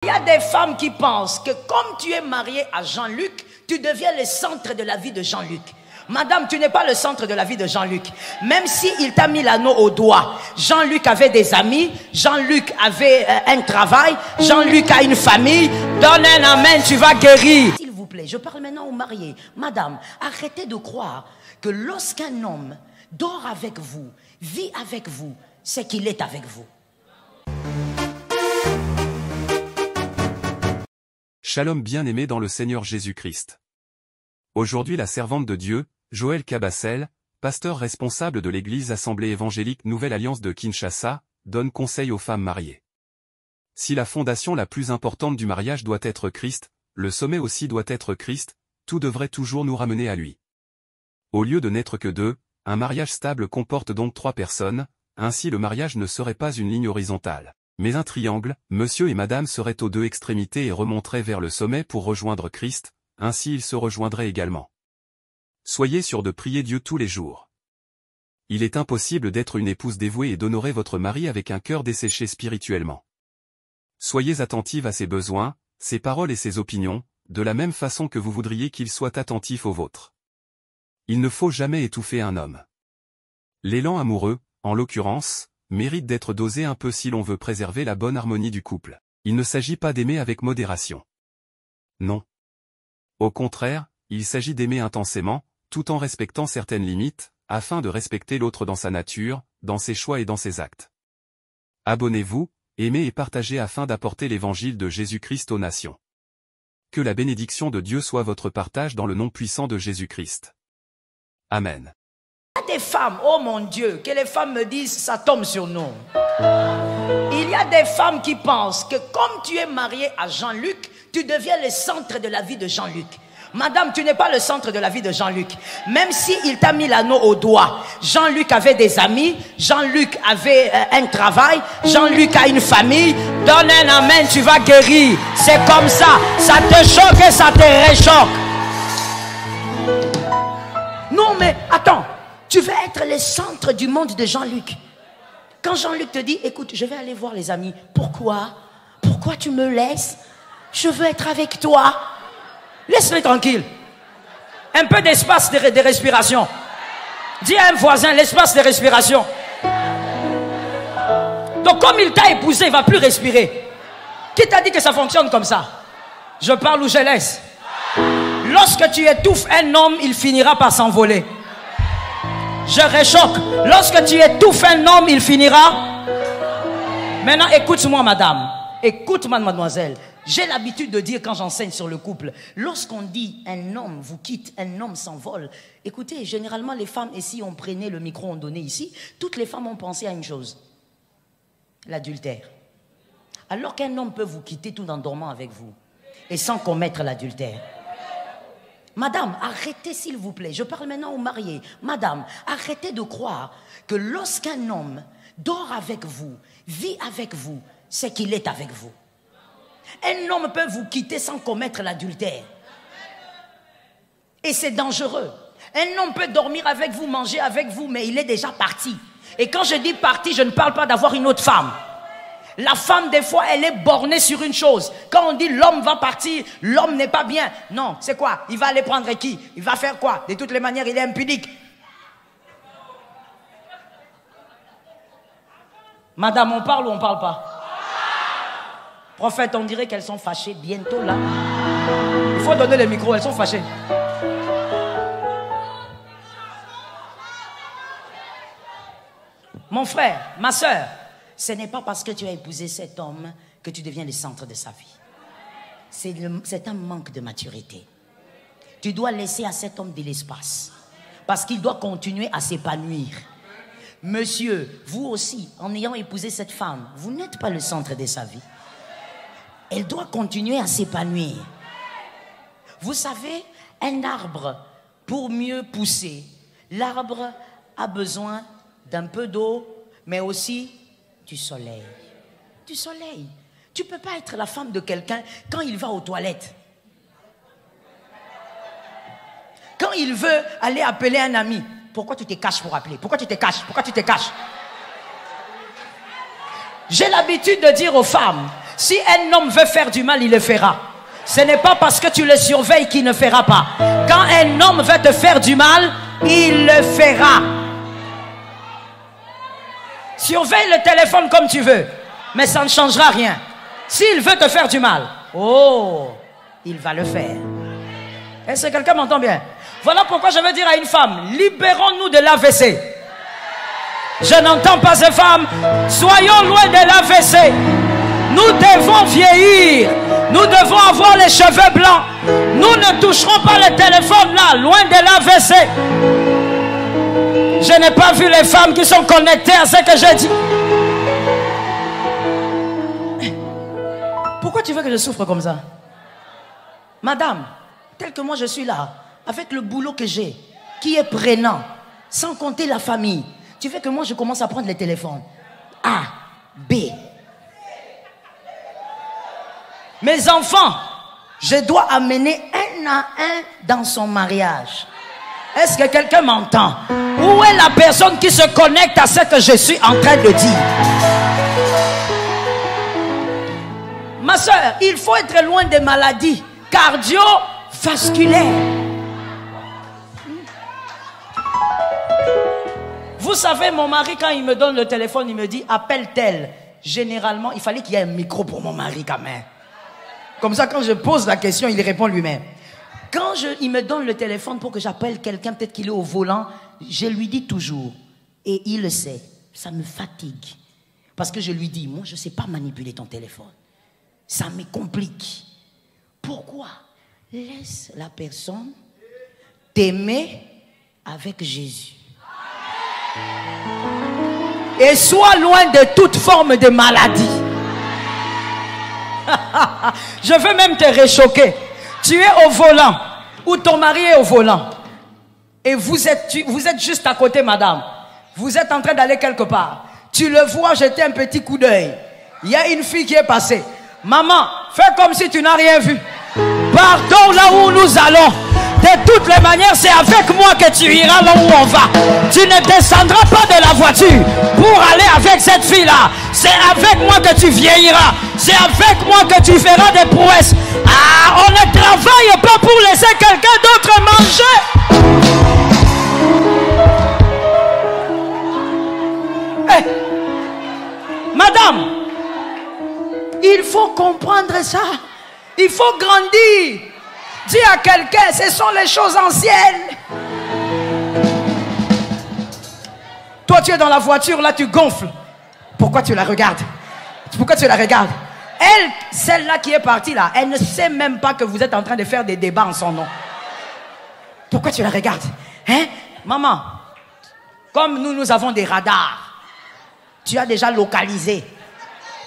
Il y a des femmes qui pensent que comme tu es mariée à Jean-Luc, tu deviens le centre de la vie de Jean-Luc. Madame, tu n'es pas le centre de la vie de Jean-Luc. Même s'il t'a mis l'anneau au doigt, Jean-Luc avait des amis, Jean-Luc avait un travail, Jean-Luc a une famille. Donne un amen, tu vas guérir. S'il vous plaît, je parle maintenant aux mariés. Madame, arrêtez de croire que lorsqu'un homme dort avec vous, vit avec vous, c'est qu'il est avec vous. Shalom bien-aimé dans le Seigneur Jésus-Christ. Aujourd'hui la servante de Dieu, Joël Cabassel, pasteur responsable de l'église Assemblée évangélique Nouvelle Alliance de Kinshasa, donne conseil aux femmes mariées. Si la fondation la plus importante du mariage doit être Christ, le sommet aussi doit être Christ, tout devrait toujours nous ramener à lui. Au lieu de n'être que deux, un mariage stable comporte donc 3 personnes, ainsi le mariage ne serait pas une ligne horizontale, mais un triangle, monsieur et madame seraient aux 2 extrémités et remonteraient vers le sommet pour rejoindre Christ, ainsi ils se rejoindraient également. Soyez sûrs de prier Dieu tous les jours. Il est impossible d'être une épouse dévouée et d'honorer votre mari avec un cœur desséché spirituellement. Soyez attentive à ses besoins, ses paroles et ses opinions, de la même façon que vous voudriez qu'il soit attentif aux vôtres. Il ne faut jamais étouffer un homme. L'élan amoureux, en l'occurrence, mérite d'être dosé un peu si l'on veut préserver la bonne harmonie du couple. Il ne s'agit pas d'aimer avec modération. Non. Au contraire, il s'agit d'aimer intensément, tout en respectant certaines limites, afin de respecter l'autre dans sa nature, dans ses choix et dans ses actes. Abonnez-vous, aimez et partagez afin d'apporter l'évangile de Jésus-Christ aux nations. Que la bénédiction de Dieu soit votre partage dans le nom puissant de Jésus-Christ. Amen. Il y a des femmes, oh mon Dieu, que les femmes me disent, ça tombe sur nous. Il y a des femmes qui pensent que comme tu es mariée à Jean-Luc, tu deviens le centre de la vie de Jean-Luc. Madame, tu n'es pas le centre de la vie de Jean-Luc. Même s'il t'a mis l'anneau au doigt, Jean-Luc avait des amis, Jean-Luc avait un travail, Jean-Luc a une famille. Donne un amen, tu vas guérir. C'est comme ça. Ça te choque et ça te réchoque. Non mais attends, tu veux être le centre du monde de Jean-Luc. Quand Jean-Luc te dit, écoute, je vais aller voir les amis. Pourquoi? Pourquoi tu me laisses? Je veux être avec toi. Laisse-les tranquille. Un peu d'espace de respiration. Dis à un voisin, l'espace de respiration. Donc comme il t'a épousé, il ne va plus respirer. Qui t'a dit que ça fonctionne comme ça? Je parle ou je laisse? Lorsque tu étouffes un homme, il finira par s'envoler. Je réchoque. Lorsque tu étouffes un homme, il finira. Maintenant, écoute-moi, madame. Écoute-moi, mademoiselle. J'ai l'habitude de dire quand j'enseigne sur le couple, lorsqu'on dit un homme vous quitte, un homme s'envole, écoutez, généralement les femmes, et si on prenait le micro, on donnait ici, toutes les femmes ont pensé à une chose, l'adultère. Alors qu'un homme peut vous quitter tout en dormant avec vous et sans commettre l'adultère. Madame, arrêtez s'il vous plaît, je parle maintenant aux mariés. Madame, arrêtez de croire que lorsqu'un homme dort avec vous, vit avec vous, c'est qu'il est avec vous. Un homme peut vous quitter sans commettre l'adultère. Et c'est dangereux. Un homme peut dormir avec vous, manger avec vous, mais il est déjà parti. Et quand je dis parti, je ne parle pas d'avoir une autre femme. La femme, des fois, elle est bornée sur une chose. Quand on dit l'homme va partir, l'homme n'est pas bien. Non, c'est quoi? Il va aller prendre qui? Il va faire quoi? De toutes les manières, il est impudique. Madame, on parle ou on ne parle pas? Prophète, on dirait qu'elles sont fâchées bientôt là. Il faut donner le micro, elles sont fâchées. Mon frère, ma soeur, ce n'est pas parce que tu as épousé cet homme que tu deviens le centre de sa vie. C'est un manque de maturité. Tu dois laisser à cet homme de l'espace. Parce qu'il doit continuer à s'épanouir. Monsieur, vous aussi, en ayant épousé cette femme, vous n'êtes pas le centre de sa vie. Elle doit continuer à s'épanouir. Vous savez, un arbre, pour mieux pousser, l'arbre a besoin d'un peu d'eau, mais aussi du soleil. Du soleil. Tu ne peux pas être la femme de quelqu'un quand il va aux toilettes. Quand il veut aller appeler un ami, pourquoi tu te caches pour appeler? Pourquoi tu te caches? Pourquoi tu te caches? J'ai l'habitude de dire aux femmes, Si un homme veut faire du mal, il le fera. Ce n'est pas parce que tu le surveilles qu'il ne fera pas. Quand un homme veut te faire du mal, il le fera. Surveille le téléphone comme tu veux, mais ça ne changera rien. S'il veut te faire du mal, oh, il va le faire. Est-ce que quelqu'un m'entend bien? Voilà pourquoi je veux dire à une femme, libérons-nous de l'AVC. Je n'entends pas ces femmes. Soyons loin de l'AVC. Nous devons vieillir. Nous devons avoir les cheveux blancs. Nous ne toucherons pas le téléphone là, loin de l'AVC. Je n'ai pas vu les femmes qui sont connectées à ce que j'ai dit. Pourquoi tu veux que je souffre comme ça? Madame, tel que moi je suis là, avec le boulot que j'ai, qui est prenant, sans compter la famille, tu veux que moi je commence à prendre les téléphones. A, B. Mes enfants, je dois amener un à un dans son mariage. Est-ce que quelqu'un m'entend? Où est la personne qui se connecte à ce que je suis en train de dire? Ma soeur, il faut être loin des maladies cardiovasculaires. Vous savez, mon mari, quand il me donne le téléphone, il me dit, appelle tel. Généralement, il fallait qu'il y ait un micro pour mon mari quand même. Comme ça, quand je pose la question, il répond lui-même. Quand il me donne le téléphone pour que j'appelle quelqu'un, peut-être qu'il est au volant, je lui dis toujours, et il le sait, ça me fatigue. Parce que je lui dis, moi, je ne sais pas manipuler ton téléphone. Ça me complique. Pourquoi? Laisse la personne t'aimer avec Jésus. Et sois loin de toute forme de maladie. Je veux même te réchoquer. Tu es au volant, ou ton mari est au volant, et vous êtes juste à côté, madame. Vous êtes en train d'aller quelque part. Tu le vois jeter un petit coup d'œil. Il y a une fille qui est passée. Maman, fais comme si tu n'as rien vu. Partons là où nous allons. De toutes les manières, c'est avec moi que tu iras là où on va. Tu ne descendras pas de la voiture pour aller avec cette fille-là. C'est avec moi que tu vieilliras. C'est avec moi que tu feras des prouesses. Ah, on ne travaille pas pour laisser quelqu'un d'autre manger. Hey, madame, il faut comprendre ça. Il faut grandir. Dis à quelqu'un, ce sont les choses anciennes. Toi, tu es dans la voiture, là, tu gonfles. Pourquoi tu la regardes? Pourquoi tu la regardes? Elle, celle-là qui est partie là, elle ne sait même pas que vous êtes en train de faire des débats en son nom. Pourquoi tu la regardes? Hein? Maman, comme nous avons des radars, tu as déjà localisé.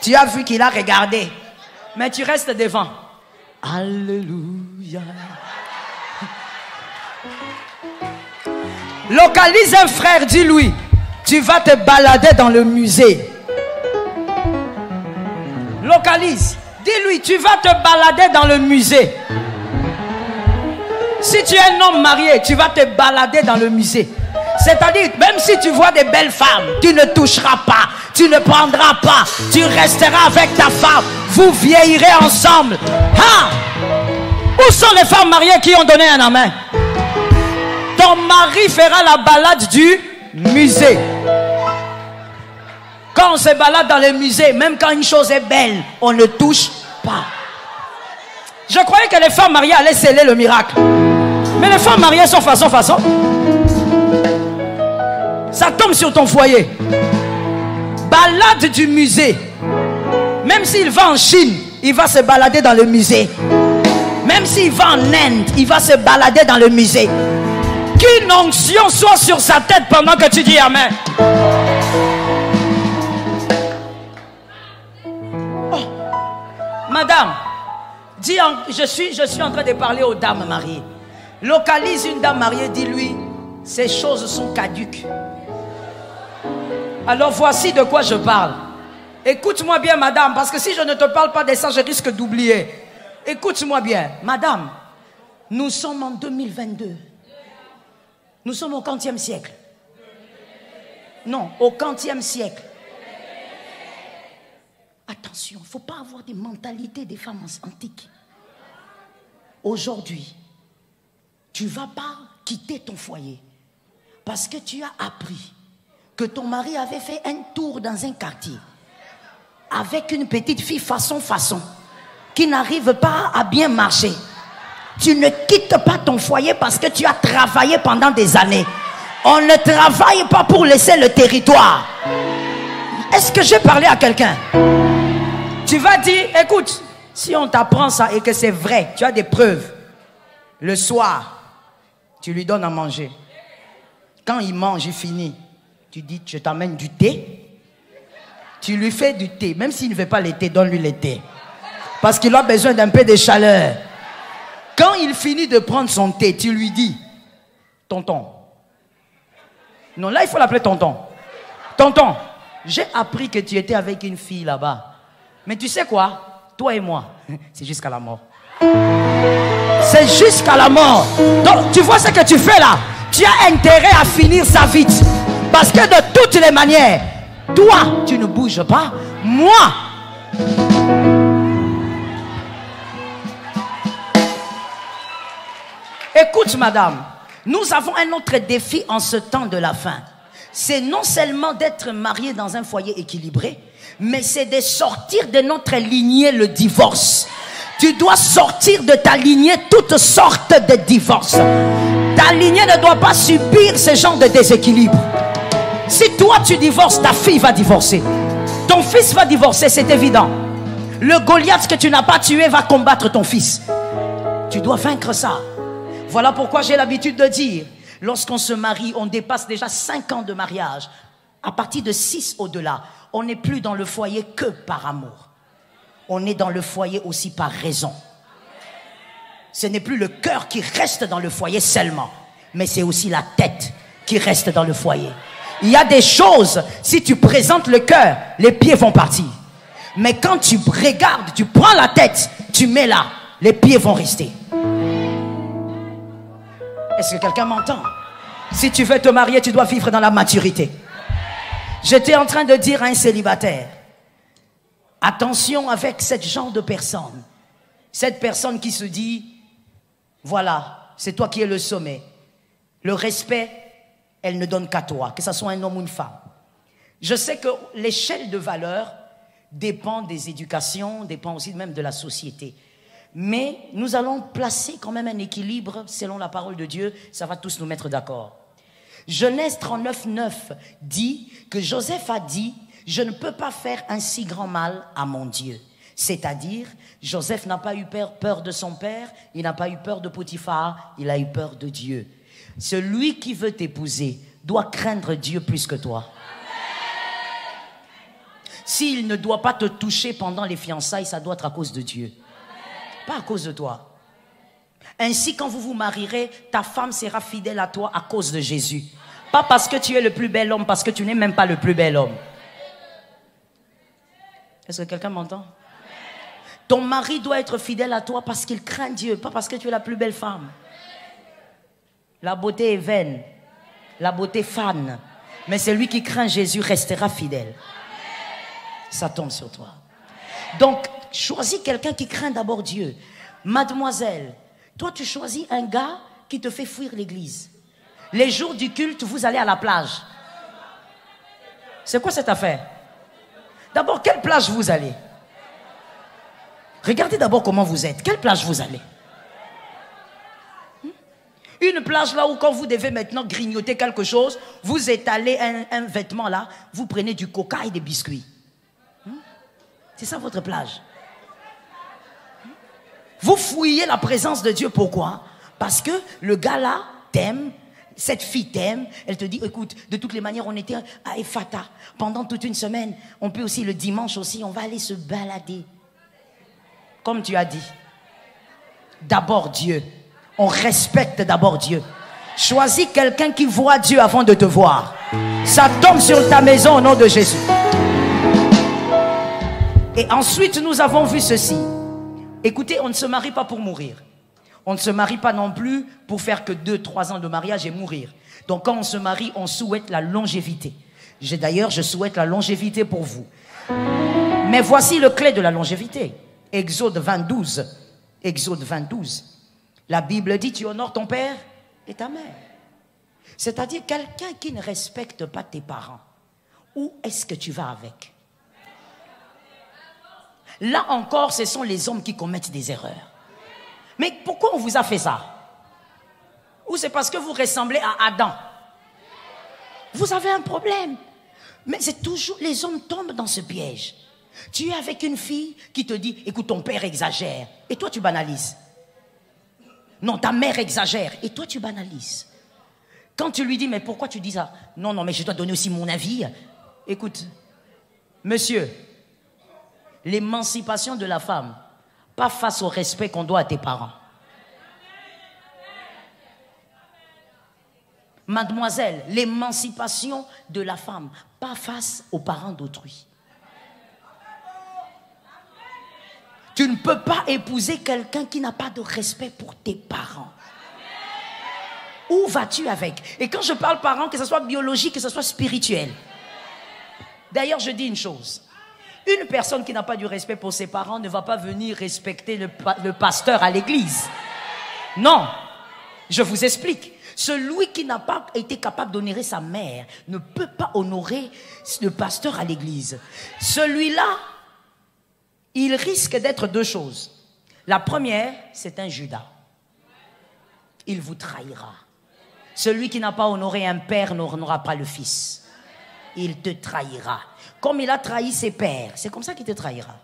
Tu as vu qu'il a regardé. Mais tu restes devant. Alléluia. Localise un frère, dis-lui, tu vas te balader dans le musée. Localise. Dis-lui, tu vas te balader dans le musée. Si tu es un homme marié, tu vas te balader dans le musée. C'est-à-dire, même si tu vois des belles femmes, tu ne toucheras pas, tu ne prendras pas, tu resteras avec ta femme, vous vieillirez ensemble. Ah! Où sont les femmes mariées qui ont donné un amen? Ton mari fera la balade du musée. Quand on se balade dans le musée, même quand une chose est belle, on ne touche pas. Je croyais que les femmes mariées allaient sceller le miracle. Mais les femmes mariées sont façon. Ça tombe sur ton foyer. Balade du musée. Même s'il va en Chine, il va se balader dans le musée. Même s'il va en Inde, il va se balader dans le musée. Qu'une onction soit sur sa tête pendant que tu dis amen. Oh. Madame, dis je suis en train de parler aux dames mariées. Localise une dame mariée, dis-lui, ces choses sont caduques. Alors voici de quoi je parle. Écoute-moi bien, madame, parce que si je ne te parle pas de ça, je risque d'oublier. Écoute-moi bien, madame, nous sommes en 2022. Nous sommes au 40e siècle. Non, au 40e siècle. Attention, il ne faut pas avoir des mentalités des femmes antiques. Aujourd'hui, tu ne vas pas quitter ton foyer parce que tu as appris que ton mari avait fait un tour dans un quartier avec une petite fille façon qui n'arrive pas à bien marcher. Tu ne quittes pas ton foyer parce que tu as travaillé pendant des années. On ne travaille pas pour laisser le territoire. Est-ce que j'ai parlé à quelqu'un? Tu vas dire, écoute, si on t'apprend ça et que c'est vrai, tu as des preuves. Le soir, tu lui donnes à manger. Quand il mange, il finit. Tu dis, je t'amène du thé. Tu lui fais du thé. Même s'il ne veut pas le thé, donne-lui le thé. Parce qu'il a besoin d'un peu de chaleur. Quand il finit de prendre son thé, tu lui dis, tonton. Non, là, il faut l'appeler tonton. Tonton, j'ai appris que tu étais avec une fille là-bas. Mais tu sais quoi? Toi et moi, c'est jusqu'à la mort. C'est jusqu'à la mort. Donc, tu vois ce que tu fais là? Tu as intérêt à finir ça vite. Parce que de toutes les manières, toi, tu ne bouges pas. Moi, écoute, madame, nous avons un autre défi en ce temps de la fin. C'est non seulement d'être marié dans un foyer équilibré, mais c'est de sortir de notre lignée le divorce. Tu dois sortir de ta lignée toutes sortes de divorces. Ta lignée ne doit pas subir ce genre de déséquilibre. Si toi tu divorces, ta fille va divorcer. Ton fils va divorcer, c'est évident. Le Goliath que tu n'as pas tué va combattre ton fils. Tu dois vaincre ça. Voilà pourquoi j'ai l'habitude de dire, lorsqu'on se marie, on dépasse déjà 5 ans de mariage. À partir de 6 au-delà, on n'est plus dans le foyer que par amour. On est dans le foyer aussi par raison. Ce n'est plus le cœur qui reste dans le foyer seulement, mais c'est aussi la tête qui reste dans le foyer. Il y a des choses, si tu présentes le cœur, les pieds vont partir. Mais quand tu regardes, tu prends la tête, tu mets là, les pieds vont rester. Est-ce que quelqu'un m'entend? Si tu veux te marier, tu dois vivre dans la maturité. J'étais en train de dire à un célibataire, attention avec ce genre de personne. Cette personne qui se dit, voilà, c'est toi qui es le sommet. Le respect, elle ne donne qu'à toi, que ce soit un homme ou une femme. Je sais que l'échelle de valeur dépend des éducations, dépend aussi même de la société. Mais nous allons placer quand même un équilibre selon la parole de Dieu, ça va tous nous mettre d'accord. Genèse 39:9 dit que Joseph a dit, je ne peux pas faire un si grand mal à mon Dieu. C'est-à-dire, Joseph n'a pas eu peur de son père, il n'a pas eu peur de Potiphar, il a eu peur de Dieu. Celui qui veut t'épouser doit craindre Dieu plus que toi. S'il ne doit pas te toucher pendant les fiançailles, ça doit être à cause de Dieu. Pas à cause de toi. Ainsi, quand vous vous marierez, ta femme sera fidèle à toi à cause de Jésus. Pas parce que tu es le plus bel homme, parce que tu n'es même pas le plus bel homme. Est-ce que quelqu'un m'entend? Ton mari doit être fidèle à toi parce qu'il craint Dieu, pas parce que tu es la plus belle femme. La beauté est vaine, la beauté fane. Mais celui qui craint Jésus restera fidèle. Ça tombe sur toi. Donc, choisis quelqu'un qui craint d'abord Dieu. Mademoiselle, toi tu choisis un gars qui te fait fuir l'église. Les jours du culte, vous allez à la plage. C'est quoi cette affaire? D'abord, quelle plage vous allez? Regardez d'abord comment vous êtes. Quelle plage vous allez? Une plage là où quand vous devez maintenant grignoter quelque chose, vous étalez un vêtement là, vous prenez du coca et des biscuits. C'est ça votre plage. Vous fouillez la présence de Dieu, pourquoi? Parce que le gars là t'aime, cette fille t'aime, elle te dit, écoute, de toutes les manières, on était à Ephrata pendant toute une semaine, on peut aussi le dimanche aussi, on va aller se balader. Comme tu as dit, d'abord Dieu, on respecte d'abord Dieu. Choisis quelqu'un qui voit Dieu avant de te voir. Ça tombe sur ta maison au nom de Jésus. Et ensuite, nous avons vu ceci. Écoutez, on ne se marie pas pour mourir. On ne se marie pas non plus pour faire que 2-3 ans de mariage et mourir. Donc quand on se marie, on souhaite la longévité. D'ailleurs, je souhaite la longévité pour vous. Mais voici le clé de la longévité. Exode 22. Exode 22. La Bible dit, tu honores ton père et ta mère. C'est-à-dire quelqu'un qui ne respecte pas tes parents. Où est-ce que tu vas avec? Là encore, ce sont les hommes qui commettent des erreurs. Mais pourquoi on vous a fait ça? Ou c'est parce que vous ressemblez à Adam? Vous avez un problème. Mais c'est toujours, les hommes tombent dans ce piège. Tu es avec une fille qui te dit, écoute, ton père exagère. Et toi, tu banalises. Non, ta mère exagère. Et toi, tu banalises. Quand tu lui dis, mais pourquoi tu dis ça? Non, non, mais je dois donner aussi mon avis. Écoute, monsieur, l'émancipation de la femme, pas face au respect qu'on doit à tes parents. Mademoiselle, l'émancipation de la femme, pas face aux parents d'autrui. Tu ne peux pas épouser quelqu'un qui n'a pas de respect pour tes parents. Où vas-tu avec? Et quand je parle parents, que ce soit biologique, que ce soit spirituel. D'ailleurs, je dis une chose. Une personne qui n'a pas du respect pour ses parents ne va pas venir respecter le pasteur à l'église. Non. Je vous explique. Celui qui n'a pas été capable d'honorer sa mère ne peut pas honorer le pasteur à l'église. Celui-là, il risque d'être deux choses. La première, c'est un Judas. Il vous trahira. Celui qui n'a pas honoré un père n'honorera pas le fils. Il te trahira. Comme il a trahi ses pères, c'est comme ça qu'il te trahira.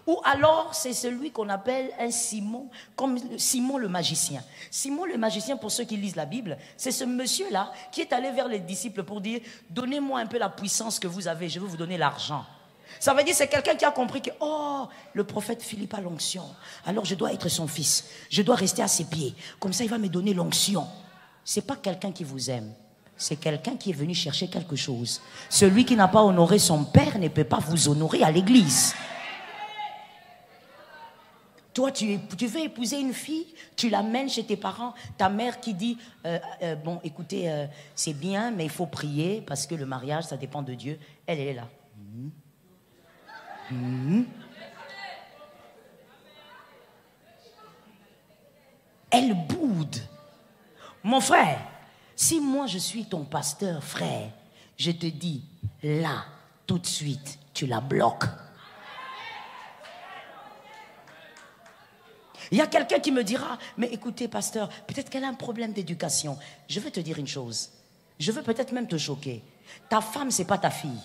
Ou alors, c'est celui qu'on appelle un Simon, comme Simon le magicien. Simon le magicien, pour ceux qui lisent la Bible, c'est ce monsieur-là qui est allé vers les disciples pour dire, donnez-moi un peu la puissance que vous avez, je vais vous donner l'argent. Ça veut dire c'est quelqu'un qui a compris que, oh, le prophète Philippe a l'onction. Alors je dois être son fils. Je dois rester à ses pieds. Comme ça, il va me donner l'onction. Ce n'est pas quelqu'un qui vous aime. C'est quelqu'un qui est venu chercher quelque chose. Celui qui n'a pas honoré son père ne peut pas vous honorer à l'église. Toi, tu veux épouser une fille, tu l'amènes chez tes parents, ta mère qui dit, bon, écoutez, c'est bien, mais il faut prier parce que le mariage, ça dépend de Dieu. Elle est là. Elle boude. Mon frère, si moi je suis ton pasteur, frère, je te dis, là, tout de suite, tu la bloques. Il y a quelqu'un qui me dira, mais écoutez, pasteur, peut-être qu'elle a un problème d'éducation. Je vais te dire une chose. Je veux peut-être même te choquer. Ta femme, c'est pas ta fille.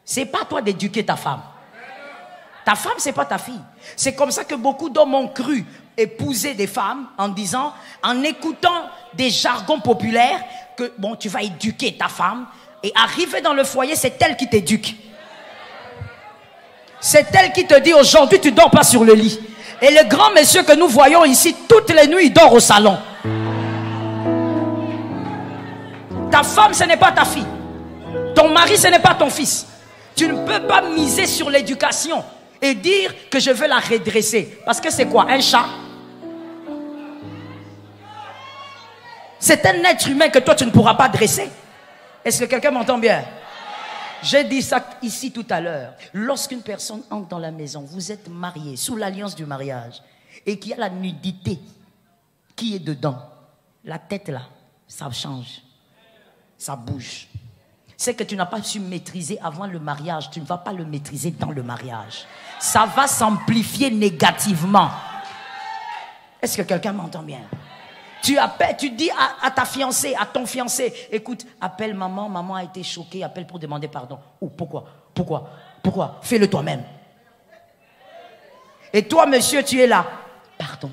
C'est pas toi d'éduquer ta femme. Ta femme, c'est pas ta fille. C'est comme ça que beaucoup d'hommes ont cru épouser des femmes en disant, en écoutant des jargons populaires, que bon, tu vas éduquer ta femme et arriver dans le foyer, c'est elle qui t'éduque. C'est elle qui te dit aujourd'hui tu dors pas sur le lit. Et le grand monsieur que nous voyons ici, toutes les nuits, il dort au salon. Ta femme, ce n'est pas ta fille. Ton mari, ce n'est pas ton fils. Tu ne peux pas miser sur l'éducation et dire que je veux la redresser. Parce que c'est quoi? Un chat? C'est un être humain que toi tu ne pourras pas dresser. Est-ce que quelqu'un m'entend bien? J'ai dit ça ici tout à l'heure. Lorsqu'une personne entre dans la maison, vous êtes marié sous l'alliance du mariage et qu'il y a la nudité qui est dedans, la tête là, ça change, ça bouge. C'est que tu n'as pas su maîtriser avant le mariage, tu ne vas pas le maîtriser dans le mariage. Ça va s'amplifier négativement. Est-ce que quelqu'un m'entend bien? Tu appelles, tu dis à ta fiancée, à ton fiancé, écoute, appelle maman, maman a été choquée, appelle pour demander pardon. Oh, pourquoi? Fais-le toi-même. Et toi, monsieur, tu es là. Pardon.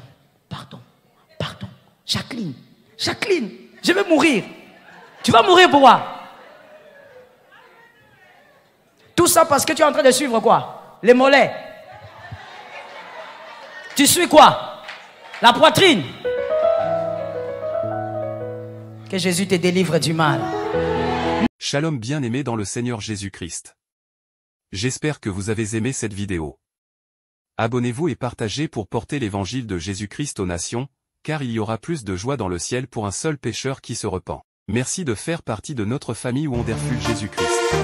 Jacqueline, je vais mourir. Tu vas mourir pourquoi? Tout ça parce que tu es en train de suivre quoi? Les mollets. Tu suis quoi? La poitrine. Que Jésus te délivre du mal. Shalom bien-aimés dans le Seigneur Jésus-Christ. J'espère que vous avez aimé cette vidéo. Abonnez-vous et partagez pour porter l'évangile de Jésus-Christ aux nations, car il y aura plus de joie dans le ciel pour un seul pécheur qui se repent. Merci de faire partie de notre famille Wonderful Jésus-Christ.